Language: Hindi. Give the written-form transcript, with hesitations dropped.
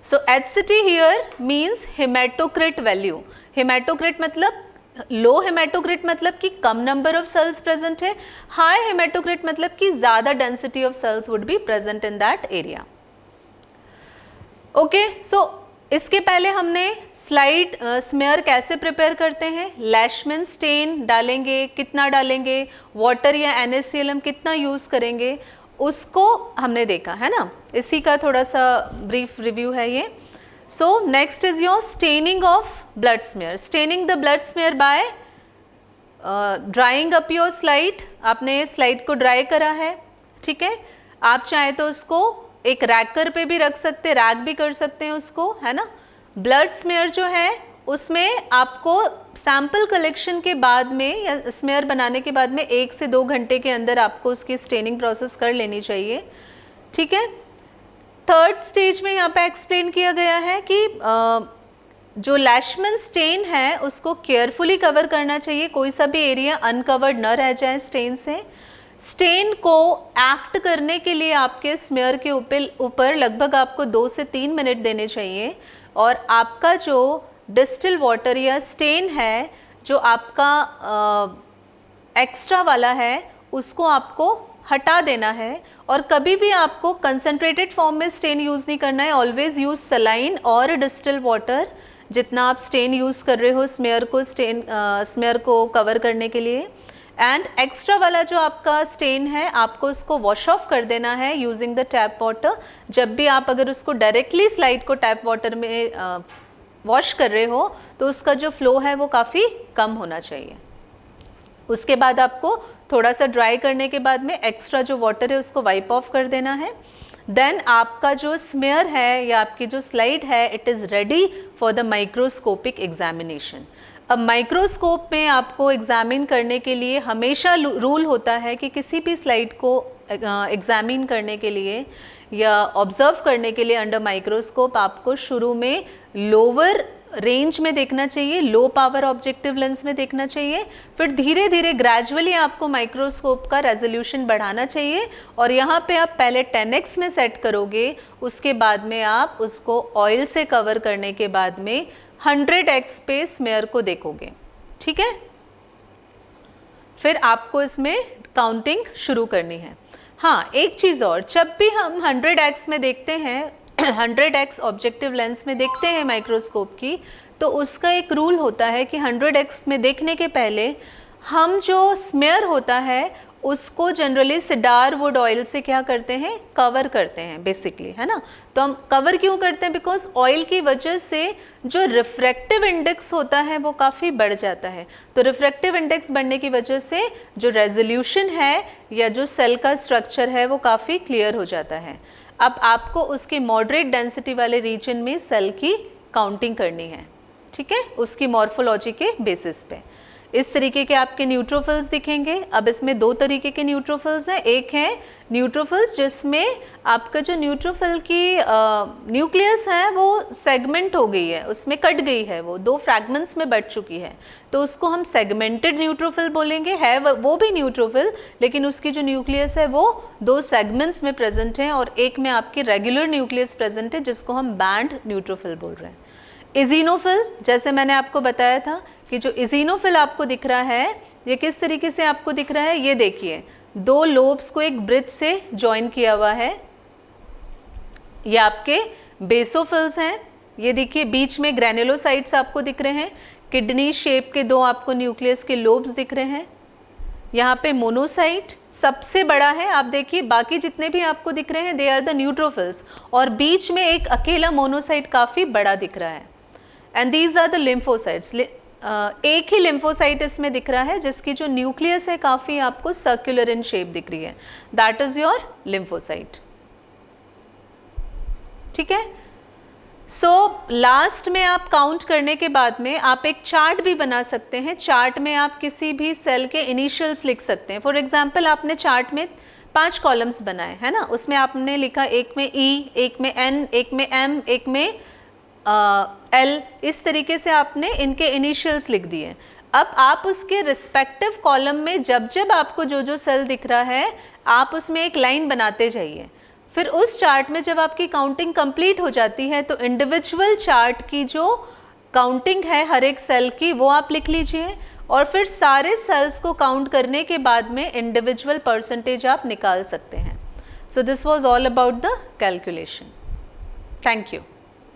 So HCT here means hematocrit value. Hematocrit मतलब लो हेमाटोक्रिट मतलब कि कम नंबर ऑफ सेल्स प्रेजेंट है, हाई हेमाटोक्रिट मतलब कि ज़्यादा density of cells would be present in that area. Okay, so इसके पहले हमने स्लाइड स्मेयर कैसे प्रिपेयर करते हैं, लैशमैन स्टेन डालेंगे, कितना डालेंगे, वाटर या NaCl हम कितना यूज़ करेंगे, उसको हमने देखा है ना। इसी का थोड़ा सा ब्रीफ रिव्यू है ये। So next is your staining of blood smear. Staining the blood smear by drawing up your slide. आपने स्लाइड को ड्राई करा है, ठीक है। आप चाहे तो उसको एक रैकर पे भी रख सकते हैं, रैक भी कर सकते हैं उसको, है ना। ब्लड स्मेयर जो है उसमें आपको सैंपल कलेक्शन के बाद में या स्मेयर बनाने के बाद में 1 से 2 घंटे के अंदर आपको उसकी स्टेनिंग प्रोसेस कर लेनी चाहिए, ठीक है। थर्ड स्टेज में यहाँ पे एक्सप्लेन किया गया है कि जो लैशमैन स्टेन है उसको केयरफुली कवर करना चाहिए, कोई सा भी एरिया अनकवर्ड न रह जाए स्टेन से। स्टेन को एक्ट करने के लिए आपके स्मेयर के ऊपर लगभग आपको 2 से 3 मिनट देने चाहिए, और आपका जो डिस्टिल वाटर या स्टेन है जो आपका एक्स्ट्रा वाला है उसको आपको हटा देना है। और कभी भी आपको कंसनट्रेटेड फॉर्म में स्टेन यूज़ नहीं करना है, ऑलवेज यूज़ सलाइन और डिस्टिल वाटर जितना आप स्टेन यूज़ कर रहे हो स्मेयर को कवर करने के लिए। एंड एक्स्ट्रा वाला जो आपका स्टेन है आपको उसको वॉश ऑफ कर देना है यूजिंग द टैप वाटर। जब भी आप अगर उसको डायरेक्टली स्लाइड को टैप वाटर में वॉश कर रहे हो तो उसका जो फ्लो है वो काफ़ी कम होना चाहिए। उसके बाद आपको थोड़ा सा ड्राई करने के बाद में एक्स्ट्रा जो वाटर है उसको वाइप ऑफ कर देना है। देन आपका जो स्मेयर है या आपकी जो स्लाइड है it is ready for the microscopic examination. अब माइक्रोस्कोप में आपको एग्जामिन करने के लिए हमेशा रूल होता है कि किसी भी स्लाइड को एग्जामिन करने के लिए या ऑब्जर्व करने के लिए अंडर माइक्रोस्कोप आपको शुरू में लोअर रेंज में देखना चाहिए, लो पावर ऑब्जेक्टिव लेंस में देखना चाहिए, फिर धीरे धीरे ग्रेजुअली आपको माइक्रोस्कोप का रेजोल्यूशन बढ़ाना चाहिए। और यहाँ पे आप पहले 10x में सेट करोगे, उसके बाद में आप उसको ऑयल से कवर करने के बाद में 100x पे स्मेयर को देखोगे, ठीक है। फिर आपको इसमें काउंटिंग शुरू करनी है। हाँ, एक चीज़ और, जब भी हम 100x में देखते हैं 100x ऑब्जेक्टिव लेंस में देखते हैं माइक्रोस्कोप की, तो उसका एक रूल होता है कि 100x में देखने के पहले हम जो स्मेयर होता है उसको जनरली सिडार वुड ऑयल से क्या करते हैं, कवर करते हैं बेसिकली, है ना। तो हम कवर क्यों करते हैं, बिकॉज ऑयल की वजह से जो रिफ्रैक्टिव इंडेक्स होता है वो काफ़ी बढ़ जाता है। तो रिफ्रैक्टिव इंडेक्स बढ़ने की वजह से जो रेजोल्यूशन है या जो सेल का स्ट्रक्चर है वो काफ़ी क्लियर हो जाता है। अब आपको उसके मॉडरेट डेंसिटी वाले रीजन में सेल की काउंटिंग करनी है, ठीक है, उसकी मॉर्फोलॉजी के बेसिस पे। इस तरीके के आपके न्यूट्रोफिल्स दिखेंगे। अब इसमें 2 तरीके के न्यूट्रोफिल्स हैं। एक है न्यूट्रोफिल्स जिसमें आपका जो न्यूट्रोफिल की न्यूक्लियस है वो सेगमेंट हो गई है, उसमें कट गई है, वो 2 फ्रैगमेंट्स में बट चुकी है, तो उसको हम सेगमेंटेड न्यूट्रोफिल बोलेंगे। है वो भी न्यूट्रोफिल, लेकिन उसकी जो न्यूक्लियस है वो 2 सेगमेंट्स में प्रेजेंट है, और एक में आपकी रेगुलर न्यूक्लियस प्रेजेंट है जिसको हम बैंड न्यूट्रोफिल बोल रहे हैं। इजीनोफिल, जैसे मैंने आपको बताया था कि जो इजीनोफिल आपको दिख रहा है ये किस तरीके से आपको दिख रहा है, ये देखिए 2 लोब्स को एक ब्रिज से जॉइन किया हुआ है। ये आपके बेसोफिल्स हैं। ये देखिए बीच में ग्रैनुलोसाइट्स आपको दिख रहे हैं, किडनी शेप के 2 आपको न्यूक्लियस के लोब्स दिख रहे हैं। यहाँ पे मोनोसाइट सबसे बड़ा है, आप देखिए बाकी जितने भी आपको दिख रहे हैं दे आर द न्यूट्रोफिल्स, और बीच में एक अकेला मोनोसाइट काफ़ी बड़ा दिख रहा है। And these are the lymphocytes. एक ही लिम्फोसाइट इसमें दिख रहा है जिसकी जो न्यूक्लियस है काफ़ी आपको सर्कुलर इन शेप दिख रही है, दैट इज योर लिम्फोसाइट, ठीक है। सो लास्ट में आप काउंट करने के बाद में आप एक चार्ट भी बना सकते हैं। चार्ट में आप किसी भी सेल के इनिशियल्स लिख सकते हैं। फॉर एग्जांपल आपने चार्ट में 5 कॉलम्स बनाए, है ना, उसमें आपने लिखा एक में E, एक में N, एक में M, एक में L, इस तरीके से आपने इनके इनिशियल्स लिख दिए। अब आप उसके रिस्पेक्टिव कॉलम में जब जब आपको जो जो सेल दिख रहा है आप उसमें एक लाइन बनाते जाइए। फिर उस चार्ट में जब आपकी काउंटिंग कंप्लीट हो जाती है तो इंडिविजुअल चार्ट की जो काउंटिंग है हर एक सेल की वो आप लिख लीजिए, और फिर सारे सेल्स को काउंट करने के बाद में इंडिविजुअल परसेंटेज आप निकाल सकते हैं। So this was all about the calculation. Thank you.